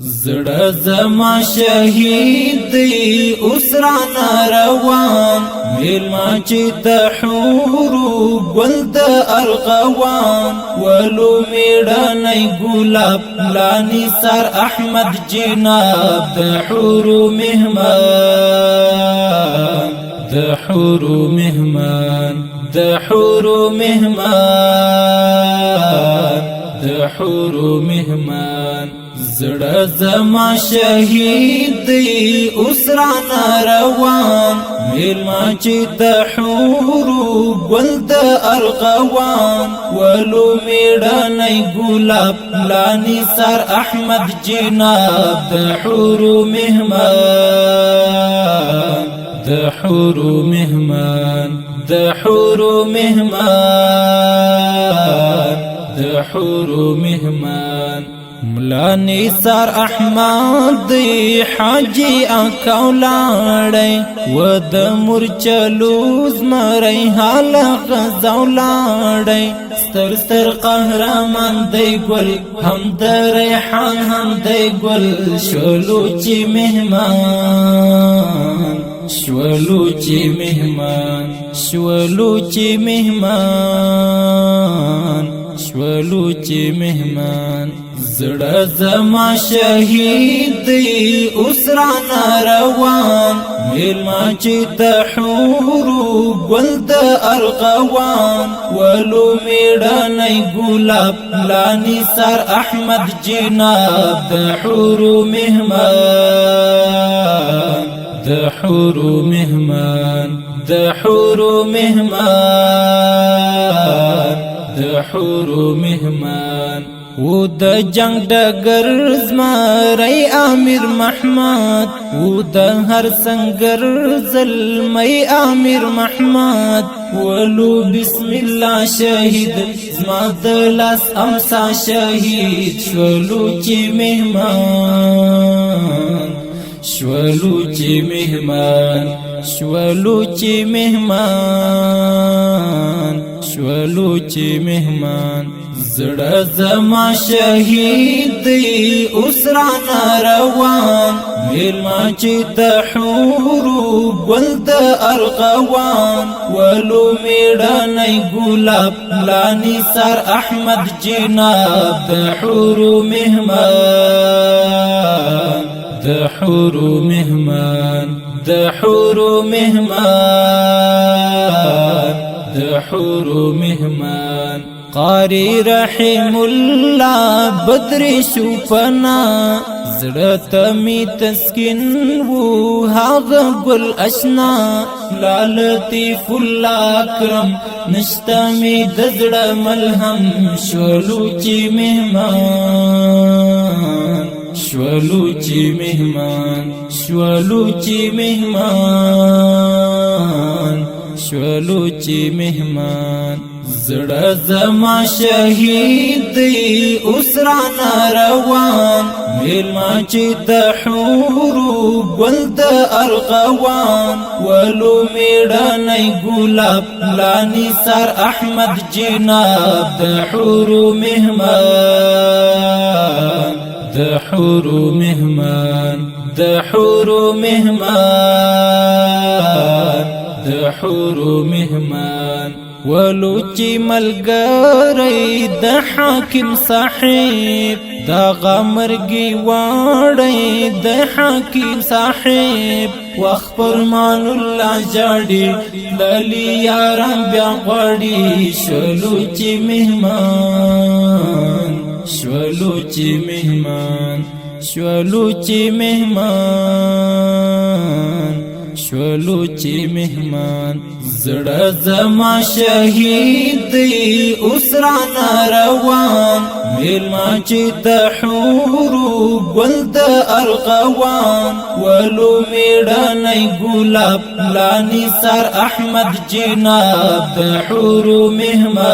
زړه زما شهید دی اوس رانه روان میلمه چې د حورو ګل د ارغوان ولو میړنی ګلاب لانی سر احمد جناب د حورو مهمان د حورو مهمان د حورو مهمان د حورو مهمان زړه زما شهید دی اوس رانه روان میلمه چې د حورو ګل د ارغوان ولو میړنی ګلاب لانی سر احمد جناب د حورو مهمان د حورو مهمان د حورو مهمان د حورو مهمان ملانی سر احمد دی حاجی اکولاړی و د مرچلوز مری حال غزولاړی ستر ستر قهرمان دی ګل هم د ریحان هم دی ګل شولو چې مهمان شولو چې مهمان شولو چې مهمان شولو چې مهمان زړه زما شهید دی اوس رانه روان میلمه چې د حورو ګل د ارغوان ولو میړنی ګلاب لانی سر احمد جناب د حورو مهمان د حورو مهمان د حورو مهمان د حورو مهمان و د جنگ ډګر زمری امیر محمد و د هر سنگر زلمی امیر محمد ولو بسم الله شهید زما د لاس امسا شهید شولو چې مهمان شولو چې مهمان شولو چې مهمان شولو چې مهمان زړه زما شهید دی اوس رانه روان میلمه چې د حورو ګل د ارغوان ولو میړنی ګلاب لانی سر احمد جناب د حورو مهمان د حورو مهمان د حورو مهمان د حورو مهمان قاری رحم الله بدر شوفنا زړه ته می تسکین وو هغه ګل اشنا لطیف الله اکرم نشته می د زړه ملهم شولو چې مهمان شولو چې مهمان شولو چې مهمان شولو چې مهمان زړه زما شهید دی اوس رانه روان میلمه چې د حورو ګل د ارغوان ولو میړنی ګلاب لانی سر احمد جناب د حورو مهمان د حورو مهمان د حورو مهمان د حورو مهمان ولو چې ملګری د حاکم صاحب دا غمرګي واړی د حاکم صاحب وخت فرمان الله جاړي للی یاران بیا غړي شولو چې مهمان شولو چې مهمان شولو چې مهمان شولو چې مهمان زړه زما شهید دی اوس رانه روان میلمه چې د حورو ګل د ارغوان ولو میړنی ګلاب لانی سر احمد جناب د حورو مهمان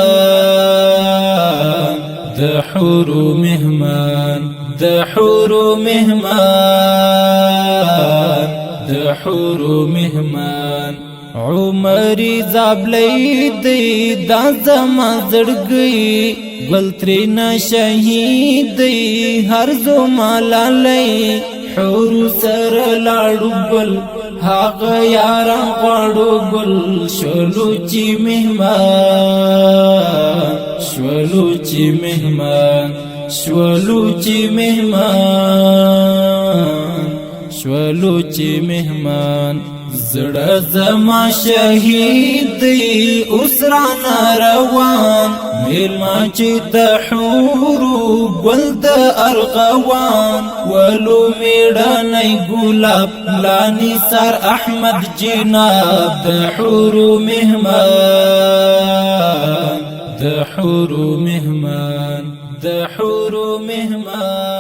د حورو مهمان د حورو مهمان د حورو مهمان عمر زابلی دی دا زما زړګي گل ترینا شهید دی هر زمالالی حور سر لاړو گل هاغ یاران غواړو گل شولو چی مهمان شولو چی مهمان شولو چی مهمان شولو چی مهمان زړه زما شهید دی اوس رانه روان میلما چې د حورو ګل د ارغوان ولو میړنی ګلاب لانی سر احمد جناب د حورو مهمان د حورو مهمان د حورو مهمان